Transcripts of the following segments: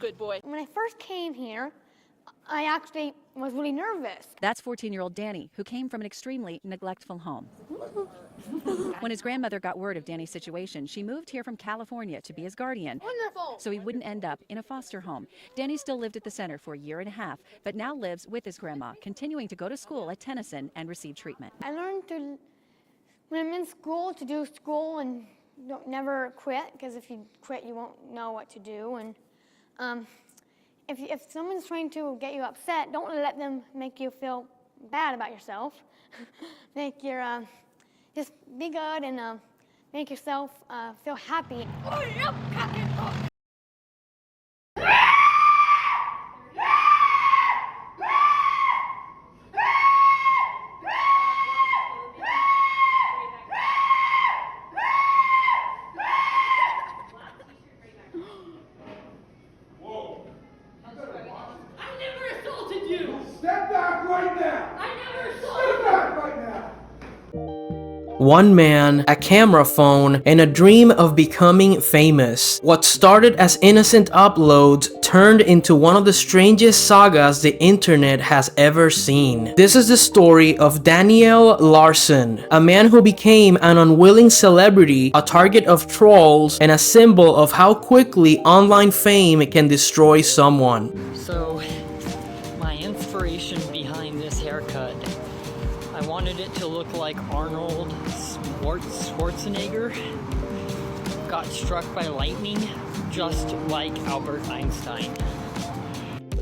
good boy. When I first came here, I actually was really nervous. That's 14-year-old Danny, who came from an extremely neglectful home. When his grandmother got word of Danny's situation, she moved here from California to be his guardian. Wonderful. So he wouldn't end up in a foster home. Danny still lived at the center for a year and a half, but now lives with his grandma, continuing to go to school at Tennyson and receive treatment. I learned to, when I'm in school, to do school and never quit, because if you quit, you won't know what to do. And if someone's trying to get you upset, don't let them make you feel bad about yourself. Just be good and make yourself feel happy. Step back right now! I never assaulted Step back right now! One man, a camera phone, and a dream of becoming famous. What started as innocent uploads turned into one of the strangest sagas the internet has ever seen. This is the story of Daniel Larson, a man who became an unwilling celebrity, a target of trolls, and a symbol of how quickly online fame can destroy someone. So, my inspiration behind this haircut, I wanted it to look like Arnold Schwarzenegger got struck by lightning, just like Albert Einstein.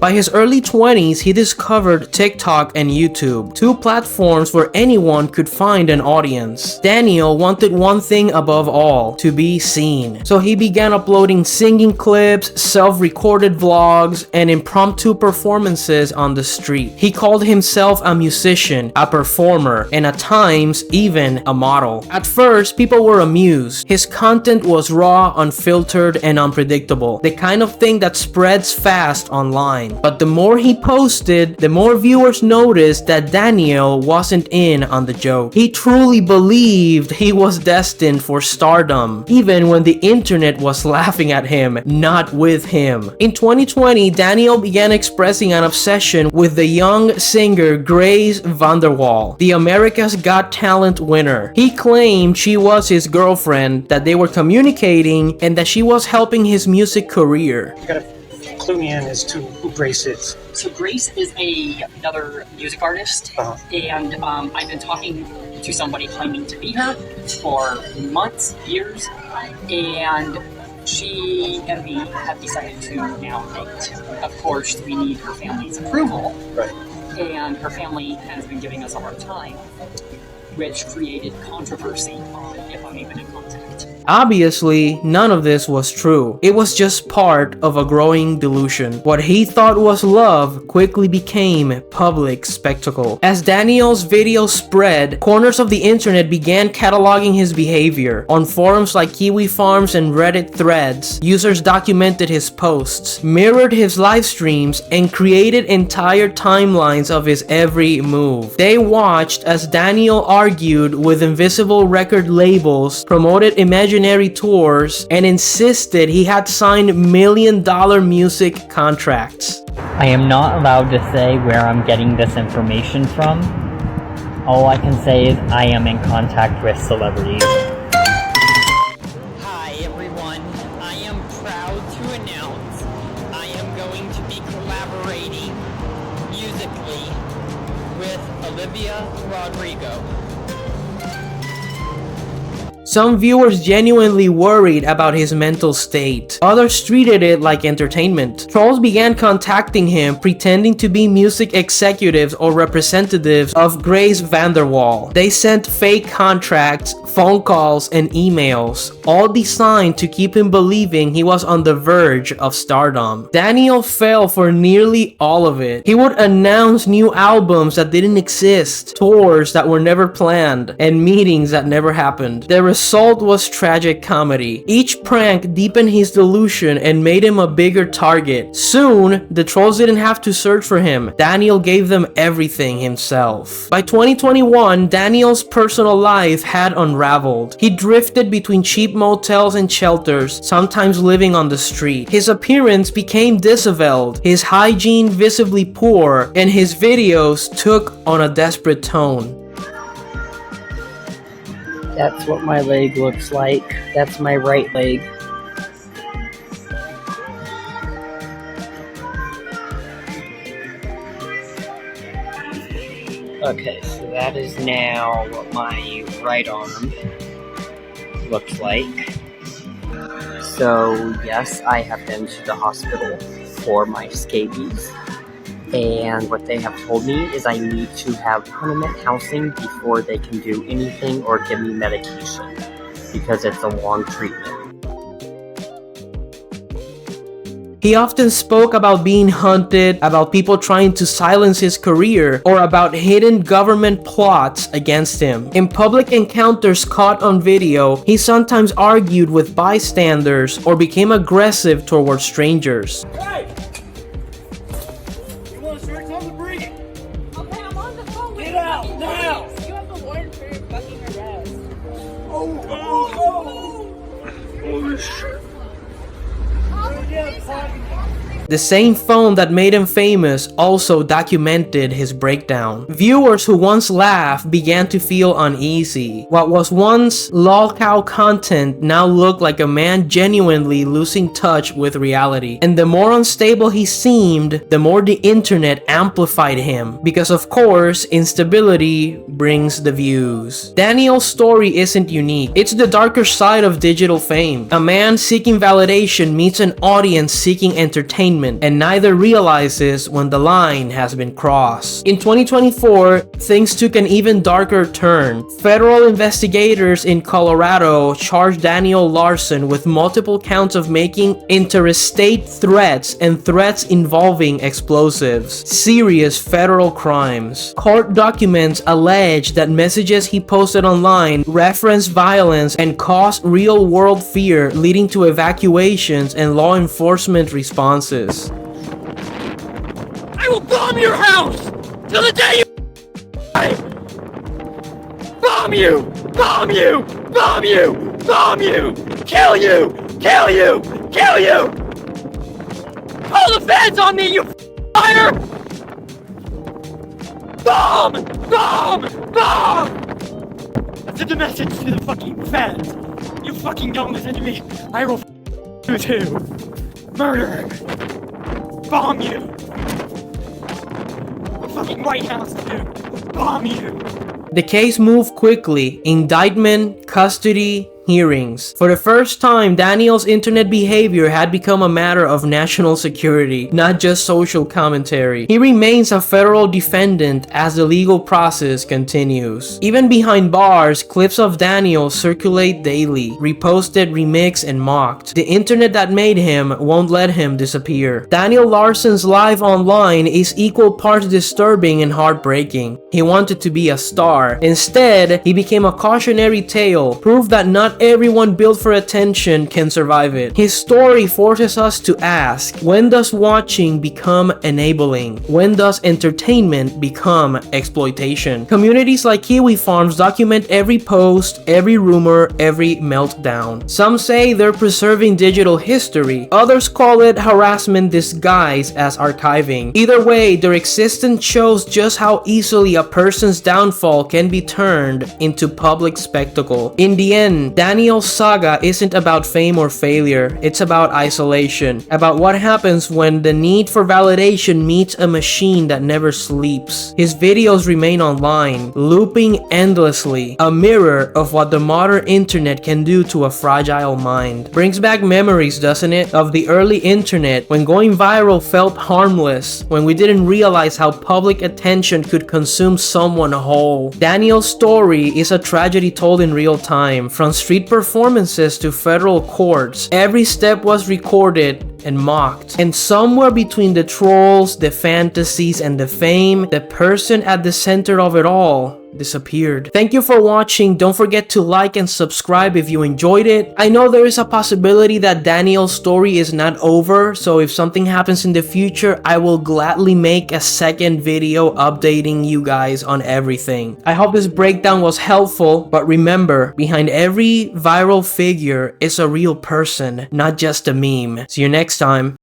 By his early 20s, he discovered TikTok and YouTube, two platforms where anyone could find an audience. Daniel wanted one thing above all, to be seen. So he began uploading singing clips, self-recorded vlogs, and impromptu performances on the street. He called himself a musician, a performer, and at times, even a model. At first, people were amused. His content was raw, unfiltered, and unpredictable, the kind of thing that spreads fast online. But the more he posted, the more viewers noticed that Daniel wasn't in on the joke. He truly believed he was destined for stardom, even when the internet was laughing at him, not with him. In 2020, Daniel began expressing an obsession with the young singer Grace VanderWaal, the America's Got Talent winner. He claimed she was his girlfriend, that they were communicating, and that she was helping his music career. Clue me in as to who Grace is. So Grace is another music artist, and I've been talking to somebody claiming to be her for months, years, and she and me have decided to now date. Of course, we need her family's approval, Right. And her family has been giving us a hard time, which created controversy on if I'm even in contact. Obviously, none of this was true. It was just part of a growing delusion. What he thought was love quickly became public spectacle. As Daniel's video spread, corners of the internet began cataloging his behavior. On forums like Kiwi Farms and Reddit threads, users documented his posts, mirrored his live streams, and created entire timelines of his every move. They watched as Daniel argued with invisible record labels, promoted imaginary tours, and insisted he had signed million-dollar music contracts. I am not allowed to say where I'm getting this information from. All I can say is I am in contact with celebrities. Hi everyone, I am proud to announce I am going to be collaborating musically with Olivia Rodrigo. Some viewers genuinely worried about his mental state. Others treated it like entertainment. Trolls began contacting him, pretending to be music executives or representatives of Grace VanderWaal. They sent fake contracts, phone calls, and emails, all designed to keep him believing he was on the verge of stardom. Daniel fell for nearly all of it. He would announce new albums that didn't exist, tours that were never planned, and meetings that never happened. The Salt was tragic comedy. Each prank deepened his delusion and made him a bigger target. Soon, the trolls didn't have to search for him. Daniel gave them everything himself. By 2021, Daniel's personal life had unraveled. He drifted between cheap motels and shelters, sometimes living on the street. His appearance became disheveled, his hygiene visibly poor, and his videos took on a desperate tone. That's what my leg looks like. That's my right leg. Okay, so that is now what my right arm looks like. So yes, I have been to the hospital for my scabies. And what they have told me is I need to have permanent housing before they can do anything or give me medication, because it's a long treatment. He often spoke about being hunted, about people trying to silence his career, or about hidden government plots against him. In public encounters caught on video, he sometimes argued with bystanders or became aggressive towards strangers. Hey! You want to search on the breed? Okay, I'm on the phone with Get out, now! You have a warrant for your fucking arrest. Holy shit. The same phone that made him famous also documented his breakdown. Viewers who once laughed began to feel uneasy. What was once lolcow content now looked like a man genuinely losing touch with reality. And the more unstable he seemed, the more the internet amplified him. Because of course, instability brings the views. Daniel's story isn't unique. It's the darker side of digital fame. A man seeking validation meets an audience seeking entertainment, and neither realizes when the line has been crossed. In 2024, things took an even darker turn. Federal investigators in Colorado charged Daniel Larson with multiple counts of making interstate threats and threats involving explosives. Serious federal crimes. Court documents allege that messages he posted online referenced violence and caused real-world fear, leading to evacuations and law enforcement responses. I will bomb your house till the day you die! Bomb you! Bomb you! Bomb you! Bomb you! Kill you! Kill you! Kill you! Call the feds on me, you fire! Bomb! Bomb! Bomb! That's the message to the fucking feds. You fucking don't listen to me. I will you too. Murder! Bomb you! The fucking White House too! Bomb you! The case moved quickly. Indictment, custody, hearings. For the first time, Daniel's internet behavior had become a matter of national security, not just social commentary. He remains a federal defendant as the legal process continues. Even behind bars, clips of Daniel circulate daily, reposted, remixed, and mocked. The internet that made him won't let him disappear. Daniel Larson's life online is equal parts disturbing and heartbreaking. He wanted to be a star. Instead, he became a cautionary tale, proof that not everyone built for attention can survive it. His story forces us to ask, when does watching become enabling? When does entertainment become exploitation? Communities like Kiwi Farms document every post, every rumor, every meltdown. Some say they're preserving digital history. Others call it harassment disguised as archiving. Either way, their existence shows just how easily a person's downfall can be turned into public spectacle. In the end, Daniel's saga isn't about fame or failure, it's about isolation, about what happens when the need for validation meets a machine that never sleeps. His videos remain online, looping endlessly, a mirror of what the modern internet can do to a fragile mind. Brings back memories, doesn't it, of the early internet when going viral felt harmless, when we didn't realize how public attention could consume someone whole. Daniel's story is a tragedy told in real time, from street performances to federal courts. Every step was recorded and mocked. And somewhere between the trolls, the fantasies, and the fame, the person at the center of it all disappeared. Thank you for watching. Don't forget to like and subscribe if you enjoyed it. I know there is a possibility that Daniel's story is not over, so if something happens in the future, I will gladly make a second video updating you guys on everything. I hope this breakdown was helpful, but remember, behind every viral figure is a real person, not just a meme. See you next time.